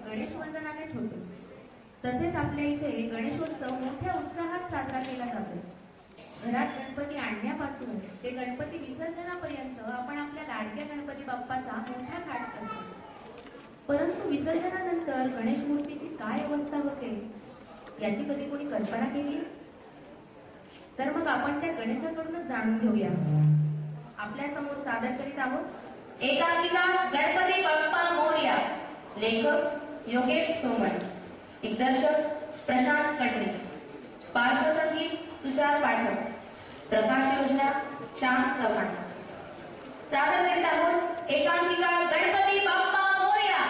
गणेश वंदनानेच होतो. तसेच आपल्या इथे गणेशोत्सव मोठ्या उत्साहात साजरा केला जातो. घरात गणपती आणण्यापासून ते गणपती विसर्जनापर्यंत आपण आपल्या लाडक्या गणपती बाप्पाचा मोठा थाट करतो. परंतु विसर्जनानंतर गणेश मूर्तीची काय अवस्था होते याची कधी कोणी कल्पना केली? तर मग आपण त्या गणेशाकडूनच जाणून घेऊया. आपल्या समोर सादर करीत आहोत एकांकिका गणपती बाप्पा मोरया. लेखक योगेश सोमण, दिग्दर्शक प्रशांत कटरे, पार्श्वसंगीत तुषार पाठक, प्रकाश योजना श्याम चव्हाण. सादर करीत आहोत एकांकिका गणपती बाप्पा मोरया.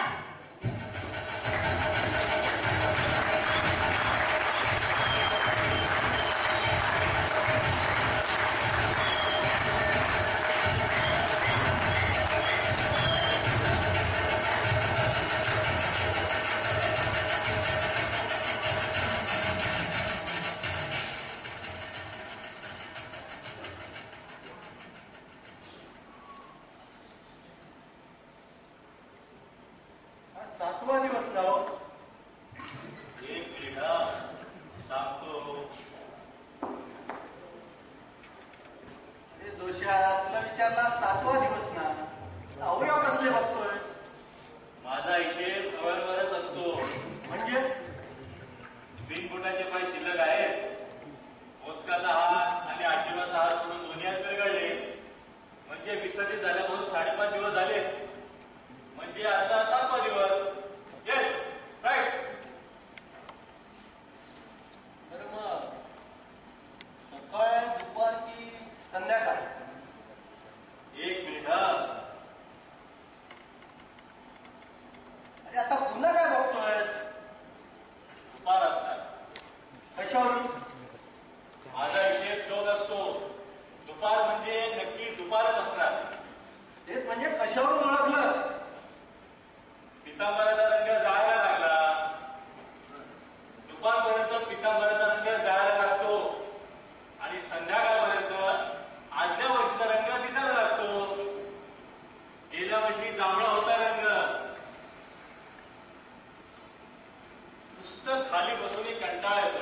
सातवा दिवस जाओ. एक मिनिट सांगतो. दोषा तुला विचारला सातवा दिवस ना, अवयव कसले बघतोय? माझा हिशेब अवयवरच असतो. म्हणजे बिनबुटाचे पाय शिल्लक आहेत, मोजकाचा हात आणि आशीर्वाचा हात सोडून दोन्ही हात बिघडले. म्हणजे विसर्जित झाल्यापासून 5.5 दिवस झाले. म्हणजे आता 7वा दिवस. Yes, right. तर मग सकाळ, दुपार की संध्याकाळ? एक मिनिट. अरे आता पुन्हा काय बघतोय? दुपार असतात. कशावरून? माझा हिशेब चौक असतो. दुपार म्हणजे नक्की दुपारच असणार. तेच म्हणजे कशावरून ओळखलं? पितांबराचा रंग जाळायला लागला. दुपारपर्यंत पितांबराचा रंग जाळायला लागतो आणि संध्याकाळपर्यंत आदल्या वर्षीचा रंग दिसायला लागतो. गेल्या वर्षी जांभळा होता रंग. नुसतं खाली बसून कंटाळा येतो.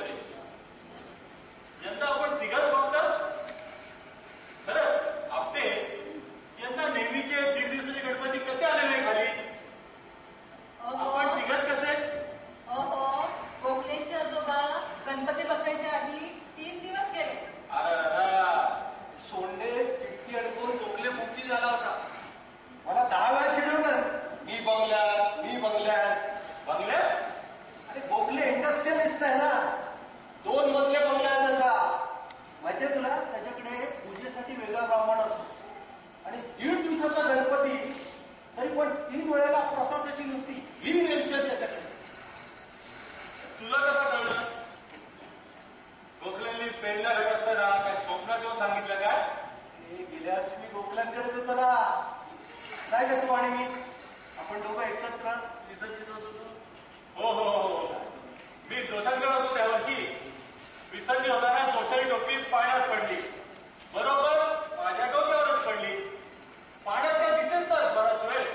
यंदा आपण तिघच बघतात. खरंच आपटे यंदा नेहमीचे 1.5 दिवसाचे गणपती कसे आले नाही खाली? आपण तिघत कसे? गोखलेचे आजोबा गणपती बसायच्या आधी 3 दिवस गेले. अरे सोंडे चिठ्ठी अडकून गोखले मुक्ती झाला होता. मला 10 वेळा शिकवलं, मी बंगल्यात, मी बंगल्यात. बंगल्यात? अरे गोखले इंडस्ट्रियलिस्ट आहे ना, 2 मजले बंगल्यात त्याचा. माहितीये तुला, त्याच्याकडे पूजेसाठी वेगळा ब्राह्मण असतो आणि 1.5 दिवसाचा गणपती, तरी पण 3 वेळेला प्रसादाची नुसती ही रेलचर त्याच्याकडे. तुला कसं कळलं? गोखलेंनी पेनला भेट असताना काय स्वप्नात येऊन सांगितलं काय? गेल्या वर्षी मी गोखल्यांकडेच होतो ना. काय करतो आणि मी आपण दोघं एकत्र विसर्जित होत होतो. हो हो हो, मी जोशांकडे होतो त्या वर्षी. विसर्जित होताना जोशाची टोपी पाण्यात पडली. बरोबर माझ्या डोक्यावरच पडली. पाण्यात काय दिसेल तर बराच वेळ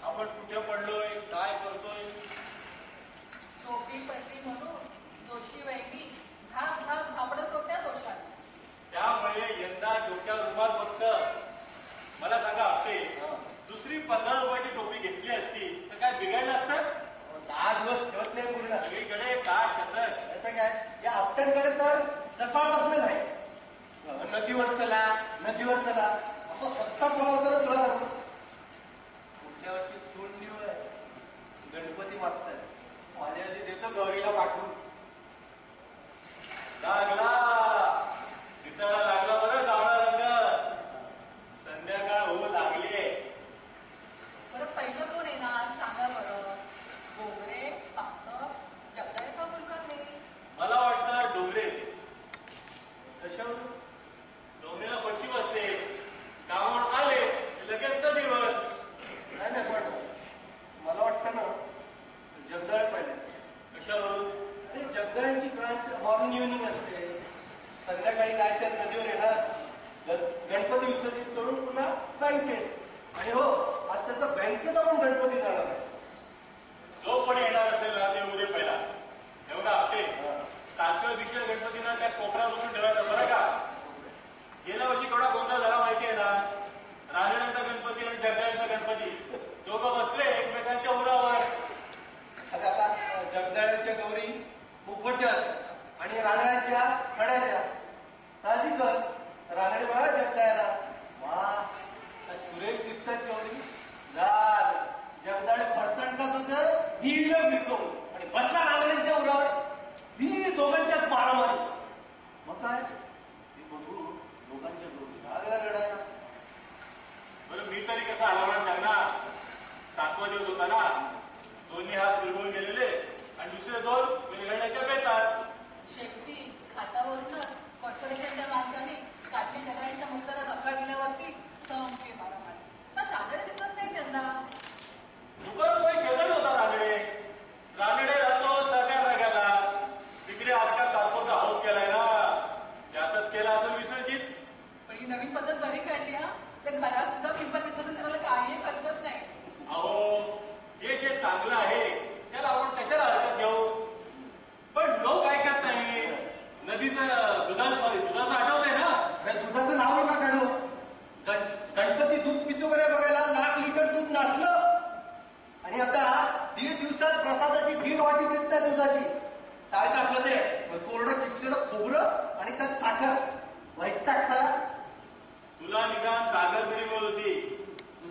आपण कुठे पडलोय, काय करतोय. टोपी पडली म्हणून जोशी वहिनी घास घास घाबरत होत्या दोषात. त्यामुळे यंदा डोक्यावर रुमाल बसतं. मला सांगा आपटे, दुसरी 15 रुपयाची टोपी घेतली असती तर काय बिघडलं असतं? 10 दिवस ठेवत नाही पूर्ण सगळीकडे. काय कसं काय या आपट्यांकडे तर सकाळपासून नाही. नदीवर चला, नदीवर चला असं सत्ता बोलावतं तुला. पुढच्या वर्षी सून निवड आहे, गणपती मागतात. माझ्या आधी देतो गौरीला पाठवून. लागला दिसायला लागला बरं जांभळा रंग. संध्याकाळ होऊ लागली. बरं पहिलं कोण येणार सांगा बरं? डोंगरे, पात्र, जगदाळे का कुलकर्णी? मला वाटतं डोंगरे. कशावर? डोंगरेला पश्चिम असते, कामून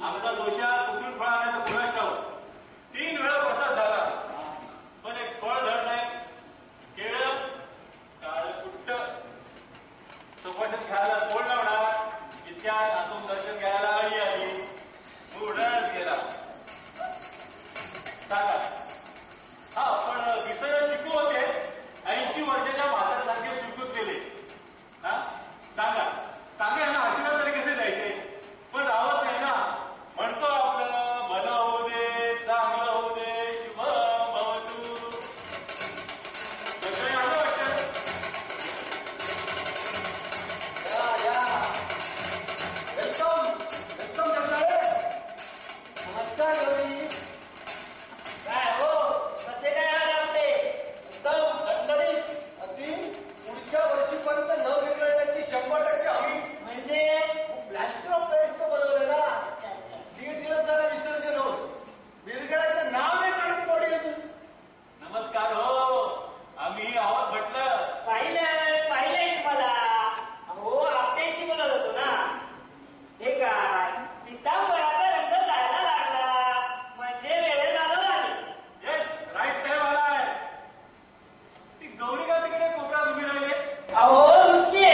आमचा दोषा कुठून फळ आणायचा कोणाच ठाऊक. 3 वेळा प्रसाद झाला पण एक फळ धड नाही. केळं काळकुट्ट. सफरचंद खायला कोण लावणार. इतिहास आतून दर्शन घ्यायला आई आली. उडाच गेला. सांगा. हा पण विसर शिकू होते 80 वर्षाच्या म्हाताऱ्यासारखे सुटून गेले. हा सांगा सांगा यांना आशीर्वाद तरी कसे द्यायचे. पण रावत नाही ना. म्हणतो आपलं भलं होऊ दे चांगलं होऊ दे शुभ भवतु. सगळे आलं वाटतं. Welcome welcome Jagdale. नमस्कार गौरी. काय हो कसे काय आले आपले. एकदम दणदणीत. अगदी पुढच्या वर्षीपर्यंत न विकळण्याची 100% हमी. म्हणजे प्लॅस्टर ऑफ पॅरिसचं बनवलं ना. 1.5 दिवस झाला विसर्जन होत. विरगळाचं नाव नाही काढत बॉडी अजून. नमस्कार हो. आम्ही आहोत म्हटलं. पाहिलंय मला. हो आपल्याशी बोलत होतो ना. हे काय पितांबराचा रंग जायला लागला म्हणजे वेळ झाला नाही. येस राईट टाइम आलाय. ती गौरी का तिकडे कोपऱ्यात उभी राहिली. अहो नुसती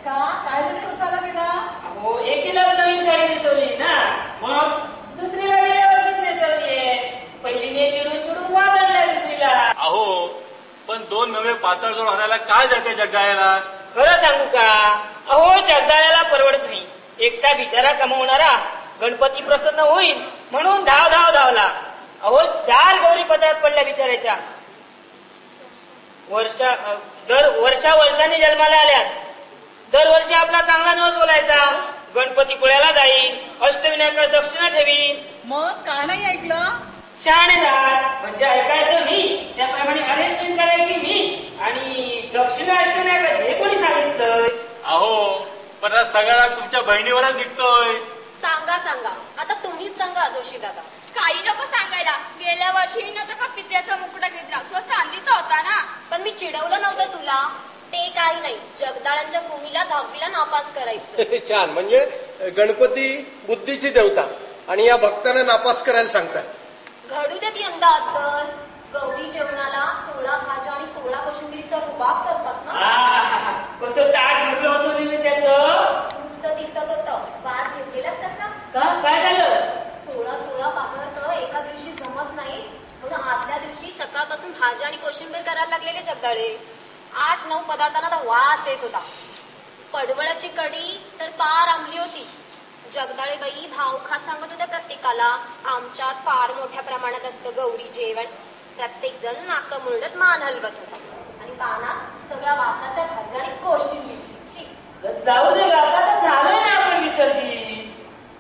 का काय झालं स्वतःला गेला. अहो एकीला नवीन साडी नेसवली ना. मग दुसरीला गेल्या वर्षीच नेसवलीये. पहिलीने चिडून वाजवल्या दुसरीला. अहो पण 2 नवे पातळ जोड आणायला काय जाते जगदाळ्याला. खरं सांगू का. अहो जगदाळ्याला परवडत नाही. एकटा बिचारा कमवणारा गणपती प्रसन्न होईल म्हणून धावला. अहो 4 गौरी पदरात पडल्या बिचाराच्या. वर्षाने जन्माला आल्यात. दरवर्षी आपला चांगला दिवस बोलायचा. गणपती पुळ्याला जाईल. अष्टविनायकाला दक्षिणा ठेवीन. मग का नाही ऐकलं. शहाणेदार म्हणजे ऐकायचं मी. त्याप्रमाणे अरेंजमेंट करायची मी. आणि दक्षिणा अष्टविनायक हे कोणी सांगितलं. अहो पण हा सगळा तुमच्या बहिणीवरच निघतोय. सांगा आता तुम्हीच सांगा जोशी दादा. काही नको सांगायला. गेल्या वर्षी नव्हतं का पित्याचा मुकुटा घेतला. तो चांदीचा होता ना. पण मी चिडवलं नव्हतं तुला. ते काही नाही. जगदाळांच्या भूमीला 10वीला नापास करायचं. छान. म्हणजे गणपती बुद्धीची देवता आणि या भक्तांना नापास करायला सांगतात. घडू देत यंदा अद्दल. गौरी जेवणाला 16 भाज्या आणि 16 कोशिंबीरीचा रुबाब करतात ना. कसं ताट म्हटलं होतं मी त्याचं. नुसतं दिसत होतं. वास घेतलेलाच त्याचा. काय झालं. 16 पदार्थ एका दिवशी जमत नाही म्हणून आदल्या दिवशी सकाळपासून भाज्या आणि कोशिंबीर करायला लागलेले जगदाळे. 8-9 पदार्थांना तर वास येत होता. पडवळाची कढी तर पार आंबली होती. जगदाळे बाई भाव खात सांगत होत्या प्रत्येकाला. आमच्यात फार मोठ्या प्रमाणात असतं गौरी जेवण. प्रत्येक जण नाक मुरडत मान हलवत होता. आणि पानात सगळ्या वासाच्या भाज्या आणि कोशिंबीर. जाऊ दे आता तर झालंय ना आपण विसर्जित.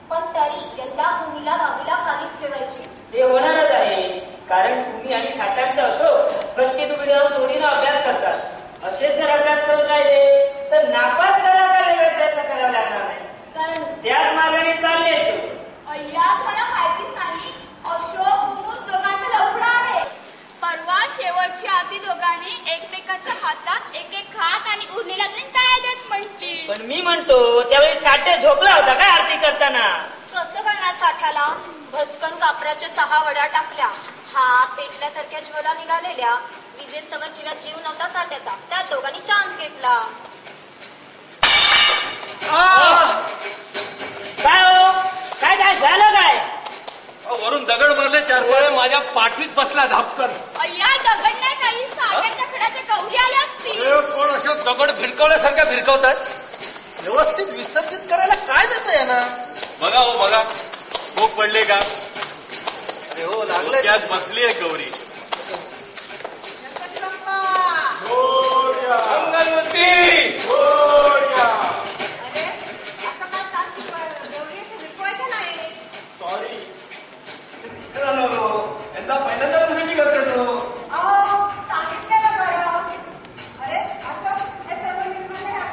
पण तरी यंदा भूमीला 10वीला खालीच ठेवायची. ते होणारच आहे. कारण तुम्ही आणि साठांचा असो प्रत्येक पिढीवर जोडीनं अभ्यास करतात. असेच जर अभ्यास करत राहिले तर नापास करायला वेगळा प्रयत्न करावा लागणार नाही. कारण त्याच मार्गाने चालले तो. अय्या मला माहितीच नाही. अशोक कुमुद दोघांचं लफडं आहे. परवा शेवटची आधी दोघांनी एकमेकांच्या हातात एक हात आणि उरलेला काय देत म्हटली. पण मी म्हणतो त्यावेळी साठे झोपला होता काय आरती करताना. कसं करणार साठ्याला. भस्कन कापराच्या 6 वड्या टाकल्या. हात पेटल्यासारख्या ज्वला निघालेल्या. विजेत समोरचीला जीव नव्हता साठ्याचा. त्या दोघांनी चान्स घेतला. काय हो काय झालं काय. वरून दगड मारले 4 वेळे. माझ्या पाठीत बसला धापकन. अय्या दगड नाही काही. साठ्याच्या खड्याचे गौरी आल्या असतील. कोण अशा दगड भिरकवल्यासारख्या भिरकवतात. व्यवस्थित विसर्जित करायला काय देतं यांना. बघा हो बघा. भोग पडले का. अरे हो लागले. त्यात बसली आहे गौरी. अरे असं काय तास गौरी विकवायचं नाही. सॉरी. यंदा पहिल्यांदा तुम्ही करते तो. अहो सांगितलेलं बरं. अरे असं हे सर्व निर्माण आहे.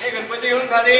हे गणपती घेऊन खाली.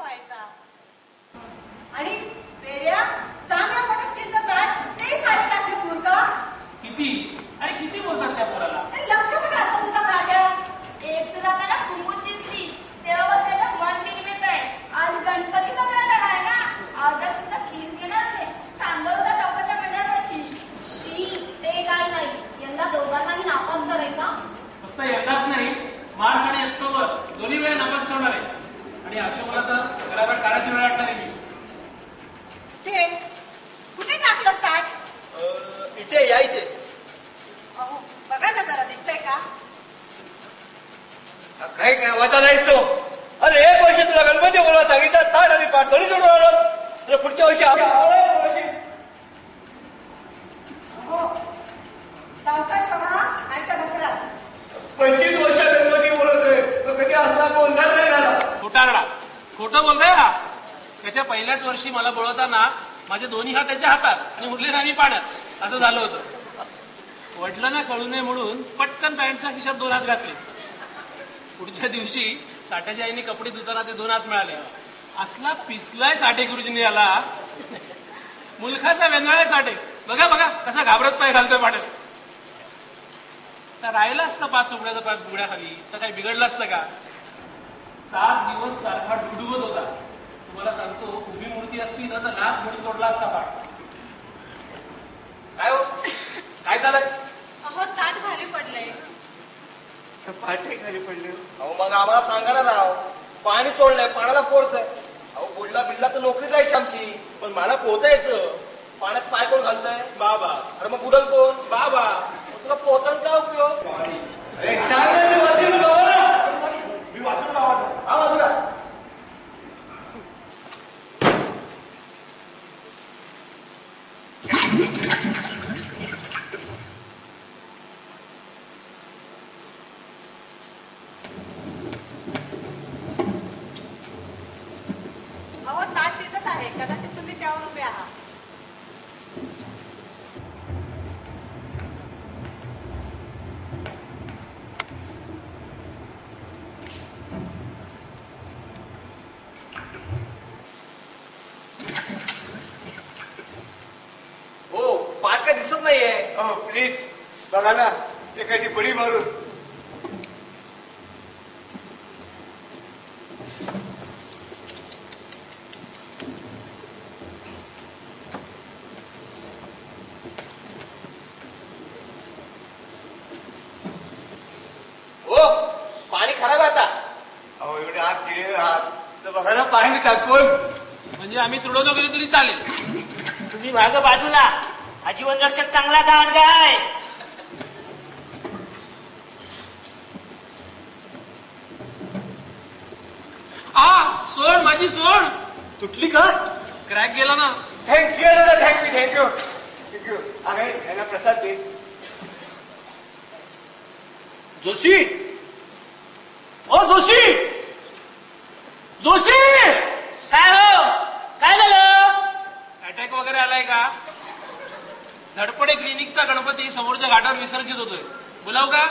व्हायचा. आणि पेऱ्या चांगला मोठा स्टीलचा ताट ते खाली टाकले पूर का? किती आणि किती बोलतात त्या पोराला? लक्ष कुठं असतं तुझा काढ्या? एक तुला त्याला कुंभूत दिसली तेव्हा त्याला मन निर्मित आहे. आज गणपती बघायला आहे ना, आज तुझा खीर घेणार आहे. सांगत होता चौकाच्या मंडळापाशी. शी ते काय नाही, यंदा दोघांनाही नापास करायचा. फक्त यंदाच नाही, मार्च आणि ऑक्टोबर दोन्ही वेळा नापास करणार आहे. आणि अशोकला तर घराबाहेर काढायची वेळ वाटणार आहे मी. ते कुठे टाकलं ताट? इथे या इथे. अहो बघा ना जरा, दिसतंय का? काय काय वाचा नाहीस तो. अरे एक वर्षी तुला गणपती बोलवा सांगितलं, ताट आणि पाठ दोन्ही सोडून आलो. तर पुढच्या वर्षी सावकाश बघा, नाही तर बघा. 25 वर्ष गणपती बोलतोय, कधी असला गोंधळ नाही झाला. खोटारडा, खोटं बोलतोय हा. त्याच्या पहिल्याच वर्षी मला बोलवताना माझे दोन्ही हात त्याच्या हातात आणि उरले नाही पाण्यात, असं झालं होतं. वडिलांना कळू नये म्हणून पटकन पॅन्टच्या खिशात 2 हात घातले. पुढच्या दिवशी साठ्याच्या आईने कपडे धुताना ते 2 हात मिळाले. असला पिसलाय साठे गुरुजींनी याला, मुलखाचा वेंगळाय साठे. बघा बघा कसा घाबरत पाय घालतोय पाण्यात. तर राहिला असतं 5 उघड्याचं 5 बुगड्याखाली तर काही बिघडलं असतं का? 7 दिवस सारखा डुडुबत होता. तुम्हाला सांगतो, उभी मूर्ती असती ना तर लाच म्हणून तोडला असता पाठ. काय हो, काय झालं? अहो ताट खाली पडलंय. पाठी खाली पडले. अहो मग आम्हाला सांगा ना राव, पाणी सोडलंय, पाण्याला फोर्स आहे. अहो बुडला बिडला तर नोकरी जायची आमची, पण मला पोहता येतं. पाण्यात पाय कोण घालतंय? बाबा. अरे मग बुडल कोण? बाबा. मग तुला पोहतांचा उपयोग? मी वाचून गावात हा बाजूला. अहो ताट तिथंच आहे, कदाचित तुम्ही त्यावर उभे आहात. हो, पाठ काय दिसत नाहीये. हो प्लीज बघा ना, एखादी बडी मारून. हो, पाणी खराब आहे आता. अहो एवढे हात गेले हात तर बघा ना, पाणी टाकून. म्हणजे आम्ही तुडवतो गेलो तरी चालेल. तुम्ही मागं बाजूला, हा जीवन रक्षक चांगला दांडगा आहे. सोड माझी सोड. तुटली का? क्रॅक गेला ना. थँक्यू दादा, थँक्यू थँक्यू थँक्यू. आहे यांना प्रसाद दे. जोशी, ओ जोशी, जोशी. काय हो, काय झालं? अटॅक वगैरे आलाय का? धडपडे क्लिनिकचा गणपती समोरच्या घाटावर विसर्जित होतोय. बोलाव का?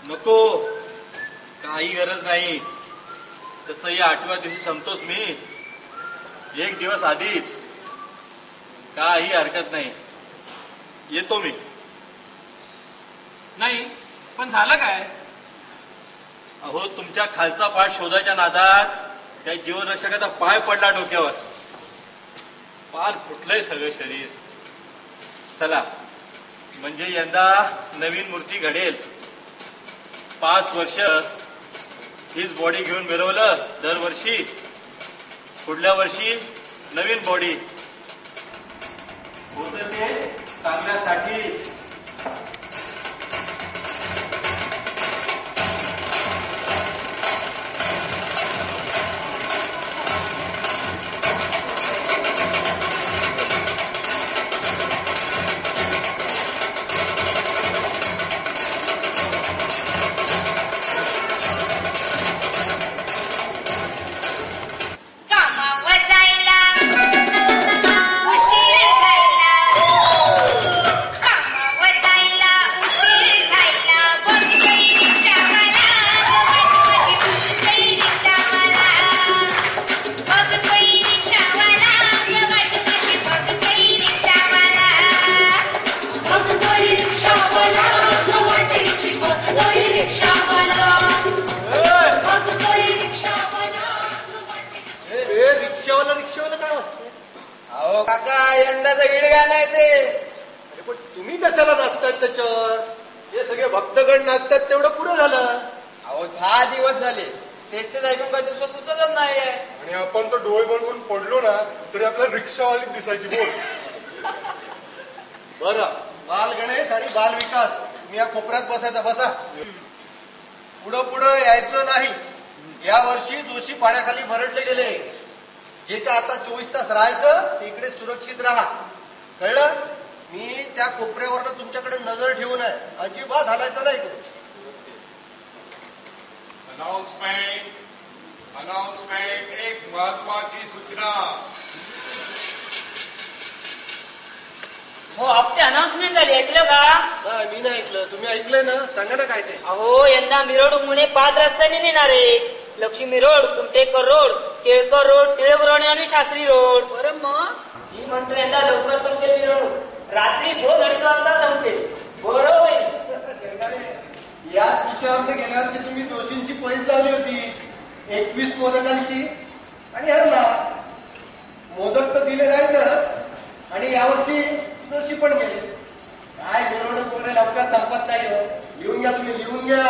नको, काही गरज नाही. तसंही 8व्या दिवशी संपतोच मी. 1 दिवस आधीच. काही हरकत नाही, येतो मी. नाही, पण झालं काय? अहो तुमच्या खालचा पाय शोधायच्या नादात त्या जीवनरक्षकाचा पाय पडला डोक्यावर. पार फुटलंय सगळं शरीर. चला, म्हणजे यंदा नवीन मूर्ती घडेल. 5 वर्ष हीच बॉडी घेऊन मिरवलं दरवर्षी. पुढल्या वर्षी नवीन बॉडी. होतं ते चांगल्यासाठी. कामावर जायला उशीर झाला. कामावर अहो काका यंदाचं गीड गाणं आहे ते. अरे पण तुम्ही कशाला नाचतायत त्याच्यावर? हे सगळे भक्तगण नाचतात तेवढं पुरं झालं. अहो 10 दिवस झाले तेच ऐकून काही दुसरं सुचतच नाहीये. आणि आपण तो डोळे बनवून पडलो ना तरी आपल्याला रिक्षावाली दिसायची बोल. बरं, बाल गणेश आणि बाल विकास तुम्ही या कोपऱ्यात बसायचा, बसा. पुढं यायचं नाही. या वर्षी जोशी पाण्याखाली भरडले गेले. जे काय आता 24 तास राहायचं ते इकडे सुरक्षित राहा, कळलं? मी त्या कोपऱ्यावरनं तुमच्याकडे नजर ठेवून आहे, अजिबात हलायचं नाही. अनाउन्समेंट एक महत्वाची सूचना. हो हप्ते अनाउन्समेंट झाली, ऐकलं का? नाही, मी नाही ऐकलं. तुम्ही ऐकलंय ना? सांगा ना काय ते. अहो यंदा मिरवणूक मुळे 5 रस्त्याने नेणार आहे. Laxmi road, Kumthekar road, Kelkar road, Tilak road आणि शास्त्री रोड. बरं मग मी म्हणतो यंदा लवकर संपेल मिरवणूक. रात्री 2:30 वाजता संपेल. बरं होईल. याच विषयावर गेल्या वर्षी तुम्ही जोशींची पैस लावली होती 21 मोदकांची आणि हरला. मोदक तर दिले नाही तर, आणि यावर्षी जोशी पण गेले. काय मिरवणूक वगैरे लवकर संपत नाही. लिहून घ्या, तुम्ही लिहून घ्या.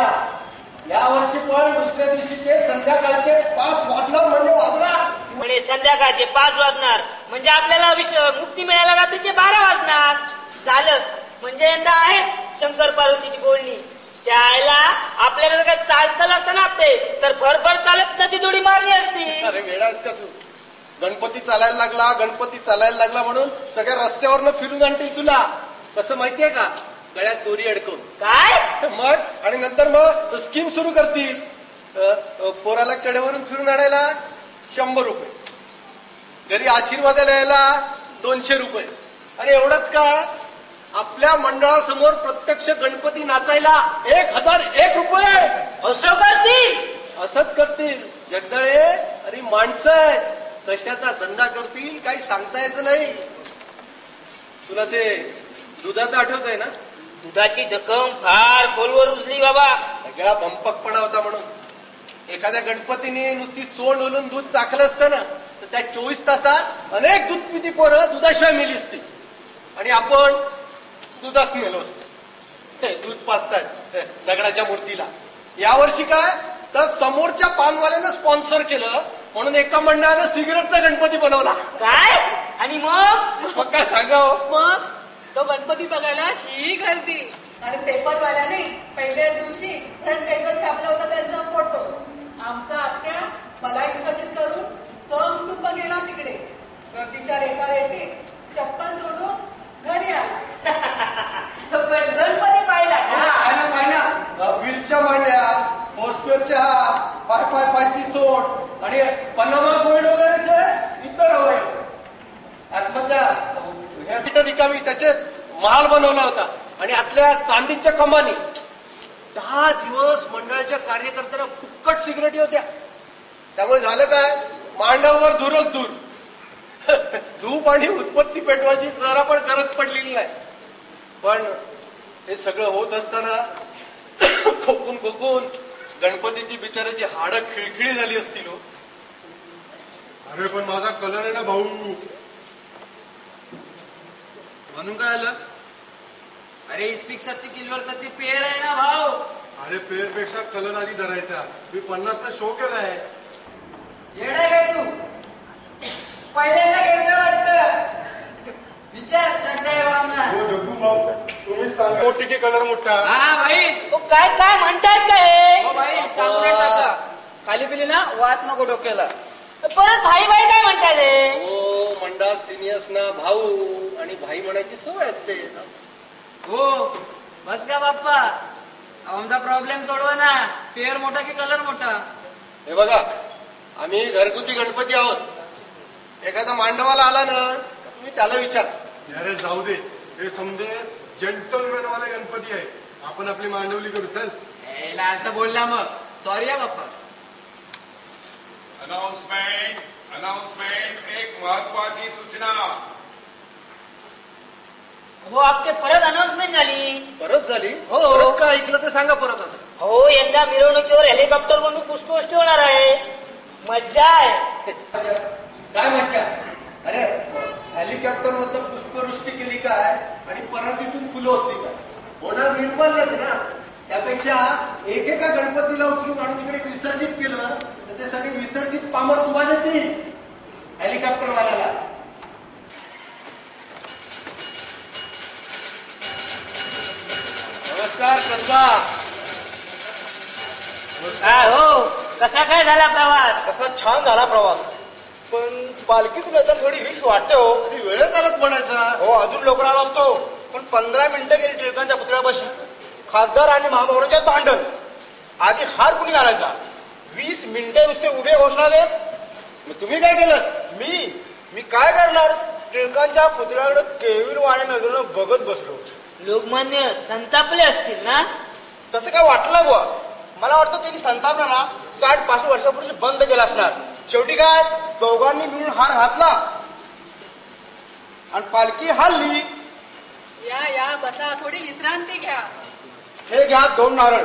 यावर्षी पण दुसऱ्या दिवशीचे संध्याकाळचे 5 वाजणार म्हणजे वाजणार. म्हणजे संध्याकाळचे 5 वाजणार म्हणजे आपल्याला मुक्ती मिळायला रात्रीचे 12 वाजणार. झालं म्हणजे यंदा आहेत शंकर पार्वतीची बोलणी. जायला आपल्याला जर काही चालतं असतं ना आपले तर भरभर चालत नदी जोडी मारली असती. अरे वेळाच का तू? गणपती चालायला लागला म्हणून सगळ्या रस्त्यावरनं फिरून आणतील तुला. कसं माहितीये का? गळ्यात दोरी अडकवून. काय मग आणि नंतर मग स्कीम सुरू करतील. पोराला कडेवरून फिरून आणायला 100 रुपये, घरी आशीर्वादाला यायला 200 रुपये. आणि एवढंच का, आपल्या मंडळासमोर प्रत्यक्ष गणपती नाचायला 1001 रुपये. असं करतील? असंच करतील. जगदळे अरे माणसं आहेत, कशाचा धंदा करतील काही सांगता येतं नाही. तुला ते दुधाचं आठवत आहे ना? दुधाची जखम फार खोलवर रुजली बाबा. सगळा भंपकपणा होता म्हणून. एखाद्या गणपतीने नुसती सोंड ओलून दूध चाखलं असतं ना तर त्या 24 तासात अनेक दूध पिती पोरं दुधाशिवाय मेली असती. आणि आपण दुधात मेलो असतो. दूध पाजतायत दगडाच्या मूर्तीला. यावर्षी काय तर समोरच्या पानवाल्यानं स्पॉन्सर केलं म्हणून एका मंडळानं सिगरेटचा गणपती बनवला. काय? आणि मग काय सांगावं? मग तो गणपती बघायला ही गर्दी. आणि पेपरवाल्याने पहिल्या दिवशी फ्रंट पेपर छापला होता त्यांचा फोटो. आमचा आत्या मला विकसित करून कुटुंब गेला तिकडे. गर्दीच्या रेखारेखी चप्पल जोडून घरी आला. पण गणपती पाहिला पाहिला. वीरच्या मांड्या, पोस्टरच्या पायची सोट आणि पनामा गोल्ड वगैरेचे इतर होय. आत्महत्या रिकामी त्याचे महाल बनवला होता आणि आतल्या चांदीच्या कमानी. 10 दिवस मंडळाच्या कार्यकर्त्यांना फुक्कट सिगरेटी होत्या. त्यामुळे झालं काय, मांडवावर दूरच दूर. धूप आणि उत्पत्ती पेटवायची जरा पण गरज पडलेली नाही. पण हे सगळं होत असताना खोकून खोकून गणपतीची बिचाराची हाडं खिळखिळी झाली असतील. अरे पण माझा कलर आहे ना भाऊ. म्हणून काय आलं? अरे इस्पिक सत्ती किलोवर सत्ती पेर आहे ना भाऊ. अरे पेरपेक्षा कलर आधी धरायचा. मी 50ला शो केलाय. येणार काय तू? पहिल्यांदा घेतलं वाटतं. विचार हो जग्गू भाऊ, तुम्हीच सांगा. मोठी की कलर मोठा? हा भाई काय काय म्हणतायत काय? हो भाई खाली पिली ना वाट नको डोक्याला. परत भाई भाई काय म्हणतात रे? हो मंडळात सिनियर्स ना भाऊ आणि भाई म्हणायची सवय असते. हो बस का बाप्पा, आमचा प्रॉब्लेम सोडवा ना. पेअर मोठा की कलर मोठा? हे बघा, आम्ही घरगुती गणपती आहोत. एखादा मांडवाला आला ना तुम्ही त्याला विचार. अरे जाऊ दे, हे समजे जेंटलमॅन वाले गणपती आहे. आपण आपली मांडवली करू. चल. याला असं बोलला मग सॉरी या बाप्पा. अनाउन्समेंट एक महत्वाची सूचना. हो आपके परत अनाउन्समेंट झाली. परत झाली? हो. परत काय ऐकलं ते सांगा परत आता. हो यंदा मिरवणुकीवर हेलिकॉप्टर म्हणून पुष्पवृष्टी होणार आहे. मज्जा आहे. काय मज्जा? अरे हेलिकॉप्टरमधनं पुष्पवृष्टी केली काय आणि परातीतून फुलं होती काय? होणार निर्माणच ना. त्यापेक्षा एकेका गणपतीला उचलून आणून तिकडे विसर्जित केलं तर ते सगळे विसर्जित पामर उभा देतील हेलिकॉप्टरवाल्याला. नमस्कार कसबा. काय हो, कसा काय झाला प्रवास? कसा छान झाला प्रवास, पण पालखीतून येताना थोडी रिक्स वाटते हो. वेळेत आलाच म्हणायचा. हो, अजून लवकर आला असतो, पण 15 मिनिटं गेली टिळकांच्या पुतळ्यापाशी. खासदार आणि महापौरांच्यात भांडण. आधी हार कुणी घालायचा. 20 मिनिटं नुसते उभे घोषणा देत. मग तुम्ही काय केलं? मी काय करणार, टिळकांच्या पुतळ्याकडे केविल वाणे नजरेनं बघत बसलो. लोकमान्य संतापले असतील ना? तसं काय वाटलं बुवा. मला वाटतं त्यांनी संतापला ना 60-65 वर्षापूर्वी बंद केला असणार. शेवटी काय, दोघांनी मिळून हार घातला आणि पालखी हल्ली. या बसा, थोडी विश्रांती घ्या. हे घ्या 2 नारळ,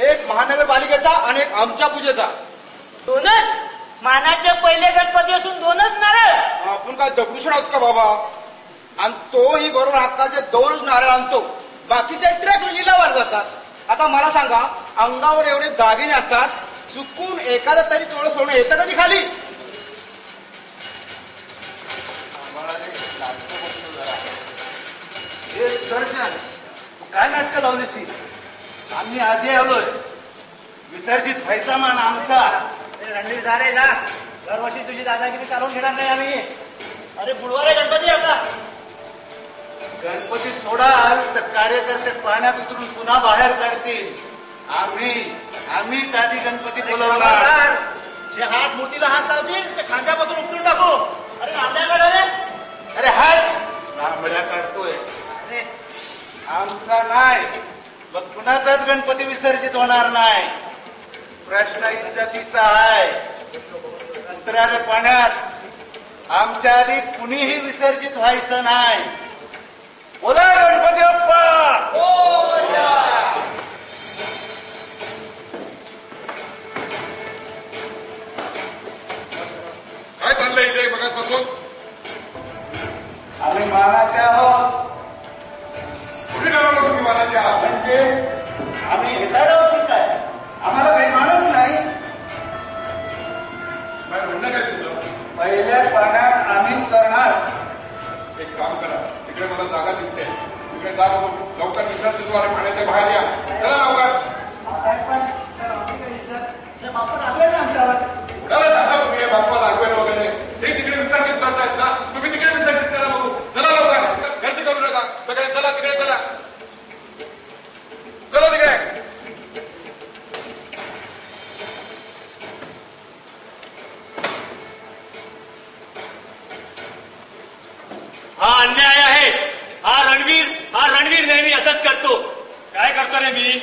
एक महानगरपालिकेचा आणि एक आमच्या पूजेचा. दोनच? मानाचे पहिले गणपती असून 2च नारळ? आपण काय दगडूशेठ आहोत का बाबा? आणि तोही बरोबर हक्काचे 2च नारळ आणतो, बाकीचे ट्रक लिलावर जातात. आता मला सांगा, अंगावर एवढे दागिने असतात, चुकून एखादं तरी तोळ सोडणं येतं कधी खाली? दर्शन काय नाटकं लावलीशी? आम्ही आधी आलोय. विसर्जित व्हायचा मान आमचा. रणवीर जा रे जा, दरवर्षी तुझी दादागिरी चालवून घेणार नाही आम्ही. अरे बुडवारे गणपती आता. गणपती सोडाल तर कार्यकर्ते पाण्यात उतरून पुन्हा बाहेर काढतील. आम्हीच आधी गणपती बोलवणार. जे हात मोठीला हात लावतील ते खांद्यापासून उचलून टाकू. अरे आपल्याकडे रे. अरे हात लांबड्या काढतोय. आमचा नाही, मग कुणाचाच गणपती विसर्जित होणार नाही. प्रश्न इज्जतीचा आहे. उतरा रे पाण्यात. आमच्या आधी कुणीही विसर्जित व्हायचं नाही. बोला गणपती बाप्पा. काय चाललंय इथे बघत बसून? आम्ही मानाचे आहोत. कुठे ठरवलं तुम्ही मानाच्या? म्हणजे आम्ही हेटाडं की काय? आम्हाला काही मानत नाही. काय म्हणणं काय तुझं? पहिल्या पाण्यात आम्ही उतरणार. एक काम करा, तिकडे मला जागा दिसते, तिकडे जा बघून लवकर विसर्जितद्वारे पाण्याच्या बाहेर या. चला लवकर. कुणाला सांगा तुम्ही बाप्पा लागवेल वगैरे? हे तिकडे विसर्जित करतायत ना, तुम्ही तिकडे विसर्जित करा बघू. चला लवकर, गर्दी करू नका. सगळे चला तिकडे, चला चला तिकडे. हा अन्याय आहे. हा रणवीर नेहमी असंच करतो. काय करतो रे मी?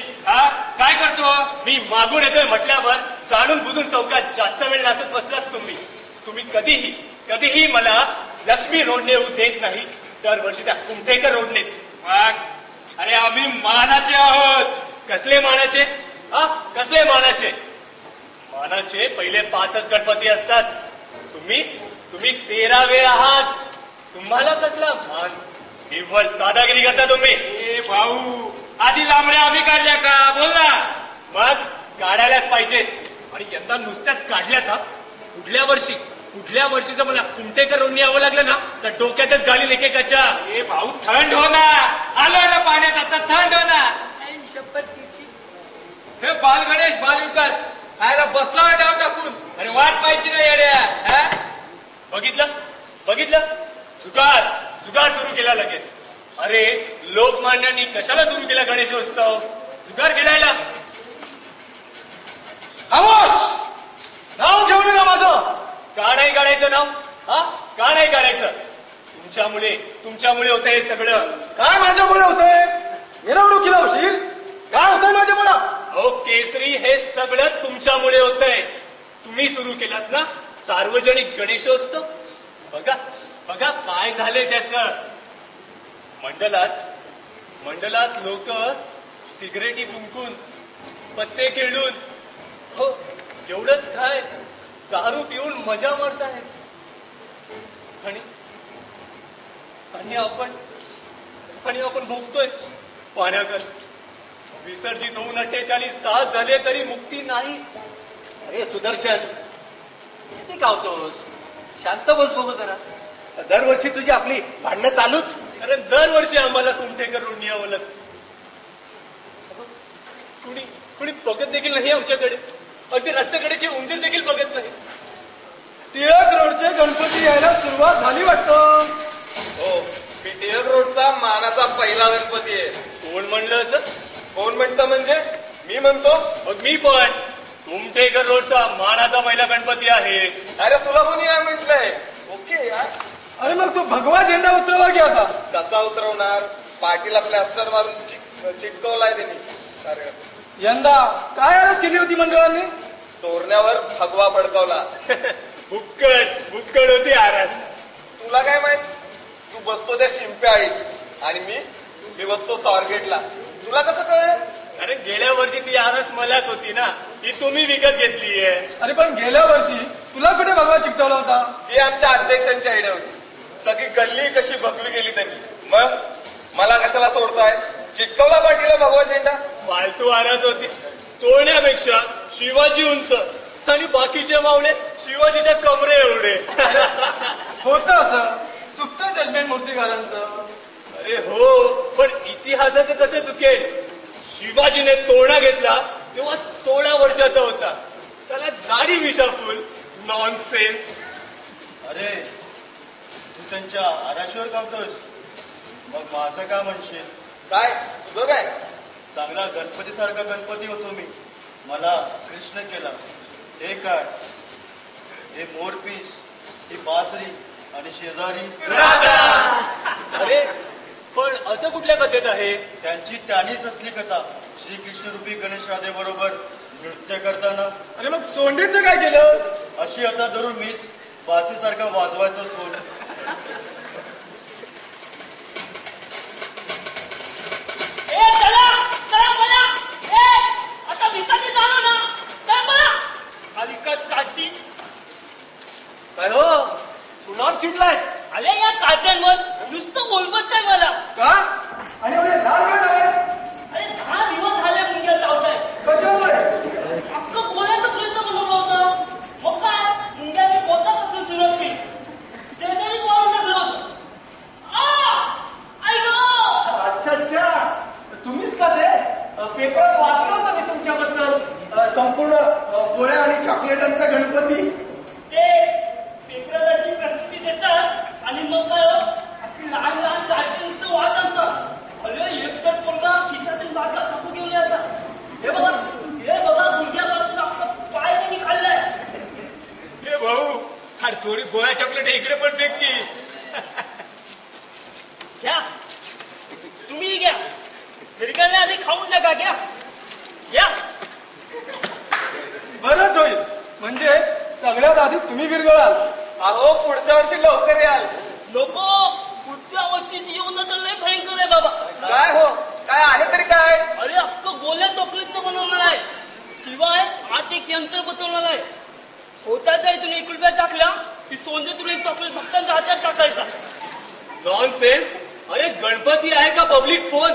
काय करतो मी? मागून येतोय म्हटल्यावर जाणून बुजून चौकात जास्त वेळ नाचत बसलाच तुम्ही कधीही मला लक्ष्मी रोडने येऊ देत नाही. दरवर्षी त्या कुमठेकर रोडनेच. अरे आम्ही मानाचे आहोत. कसले मानाचे? कसले मानाचे? मानाचे पहिले 5च गणपती असतात. तुम्ही 13वे आहात. तुम्हाला कसला मान? निव्वळ दादागिरी करता तुम्ही. भाऊ, आधी लांबड्या आम्ही काढल्या का? बोल ना. मग काढायलाच पाहिजेत. आणि यंदा नुसत्याच काढल्या का? पुढल्या वर्षी जर मला कुमठेकर रोडनी यावं लागलं ना तर डोक्यातच घालील एकेकाच्या. भाऊ, थंड हो ना. आलो ना पाण्यात, आता थंड हो ना. शपथ हे बाल गणेश बालविकास खायला बसला डाव टाकून. अरे वाट पाहिजे ना येड्या. बघितलं जुगार सुरू केला लगेच. अरे लोकमान्यांनी कशाला सुरू केला गणेशोत्सव? जुगार खेळायला. नाव घेऊ नका माझं. का नाही काढायचं नाव? का नाही काढायचं? तुमच्यामुळे होतं हे सगळं. काय माझ्यामुळे होतंय? मिरवणुकीला होशील. काय होतंय माझ्यामुळं? अहो केसरी, हे सगळं तुमच्यामुळे होतंय. तुम्ही सुरू केलात ना सार्वजनिक गणेशोत्सव. बघा काय झालंय त्याचं. मंडलात लोक सिगरेटी फुंकून, पत्ते खेळून, हो एवढंच काय, दारू पिऊन मजा मारतायत. आणि आपण भोगतोय पाण्याकर. विसर्जित होऊन 48 तास झाले तरी मुक्ती नाही. अरे सुदर्शन, किती कावतोस? शांत बस बघू जरा. दरवर्षी तुझी आपली भांडणं चालूच. अरे दरवर्षी आम्हाला कुमठेकर ऋणी यावं लागतं. कुणी बघत देखील नाही आमच्याकडे. अगदी रस्त्याकडेचे उंदीर देखील बघत नाही. टिळक रोडचे गणपती यायला सुरुवात झाली वाटतं. हो, मी टिळक रोडचा मानाचा पहिला गणपती आहे. कोण म्हणलं असं? कोण म्हणतं म्हणजे? मी म्हणतो. मग मी पण कुमठेकर रोडचा मानाचा पहिला गणपती आहे. अरे तुला कोणी काय म्हटलंय? ओके यार. अरे मग तू भगवा झेंडा उतरवा की आता? कसा उतरवणार? पाठीला प्लॅस्टर मारून चिटकवलाय त्यांनी. यंदा काय आरोप केली होती मंडळांनी? तोरण्यावर भगवा फडकवला. बुक्कड होती आरास. तुला काय माहित? तू बसतो त्या शिंप्या आईत आणि मी बसतो स्वारगेटला. तुला कसं कळलं? अरे गेल्या वर्षी ती आरास मलाच होती ना. ती तुम्ही विकत घेतलीय. अरे पण गेल्या वर्षी तुला कुठे भगवा चिकटवला होता? ती आमच्या अध्यक्षांची आयडिया होती. सगळी गल्ली कशी भगवी गेली त्यांनी. मग मला कशाला सोडताय? चिटकवला पाठीला भगवा झेंडा. फालतू आरास होती. तोडण्यापेक्षा शिवाजी उंच आणि बाकीचे मावळे शिवाजीच्या कमरे एवढे. होतं असं. चुकतं जजमेंट मूर्तीकारांचं. अरे हो, पण इतिहासाचं कसं चुकेल? शिवाजीने तोरणा घेतला तेव्हा 16 वर्षाचा होता. त्याला दाढी विशाफूल. नॉनसेन्स. अरे तू त्यांच्या आराशीवर कावतोस, मग माझं का म्हणशील? काय तुझं काय? चांगला गणपतीसारखा गणपती होतो मी. मला कृष्ण केला. हे काय? हे मोरपीस, ही बासरी आणि शेजारी. अरे पण असं कुठल्या कथेत आहे? त्यांची त्यानीच असली कथा. श्रीकृष्ण रूपी गणेश राधे बरोबर नृत्य करताना. अरे मग सोंडीचं काय केलं? अशी आता धरून मीच बासीसारखं वाजवायचं सोड. आता विकत झालो ना. हलकत काढती. काय हो, कुणावर चिडलाय? अरे या काचांवर नुसतं बोलवत काय मला. का? आणि एवढे लाल का झाले? अरे 10 दिवस झाले मुंग्या चावताय. कशामुळे? अख्खं बोलायचा प्रयत्न बनवला होता. मग काय मुंग्याने पोतात असं सुरुवात केली. शेजारीच वाळून टाकलं होतं. अच्छा. तुम्हीच का ते? पेपर वाचलं होतं मी तुमच्याबद्दल. संपूर्ण पोळ्या आणि चॉकलेटांचा गणपती. ते पेपराची प्रसिद्धी देतात आणि मग काय अशी लहान लहान गाडीचं वाद असतात. अरे एक तर पोरगा खिशातून बाटला टाकू घेऊन यायचा. हे बघा गुडघ्यापासून आपलं पाय त्यांनी खाल्लाय. हे भाऊ, अरे थोडी गोळ्या चॉकलेट इकडे पण फेक की. घ्या तुम्ही घ्या. फिरकायला आधी खाऊन नका. घ्या घ्या. बरंच होईल. म्हणजे सगळ्यात आधी तुम्ही विरघळाल. अहो पुढच्या वर्षी लवकर याल. नको, पुढच्या वर्षीची येऊन तर लय भयंकर आहे बाबा. काय हो, काय आहे तरी काय? अरे अख्खं गोल्या चॉकलेटचं बनवणार आहे. शिवाय आत एक यंत्र बसवणार आहे. होता जर तुम्ही 1 रुपया टाकला की सोंदे तुला एक चॉकलेट फक्त हातात टाकायचा. नॉनसेन्स. अरे गणपती आहे का पब्लिक फोन?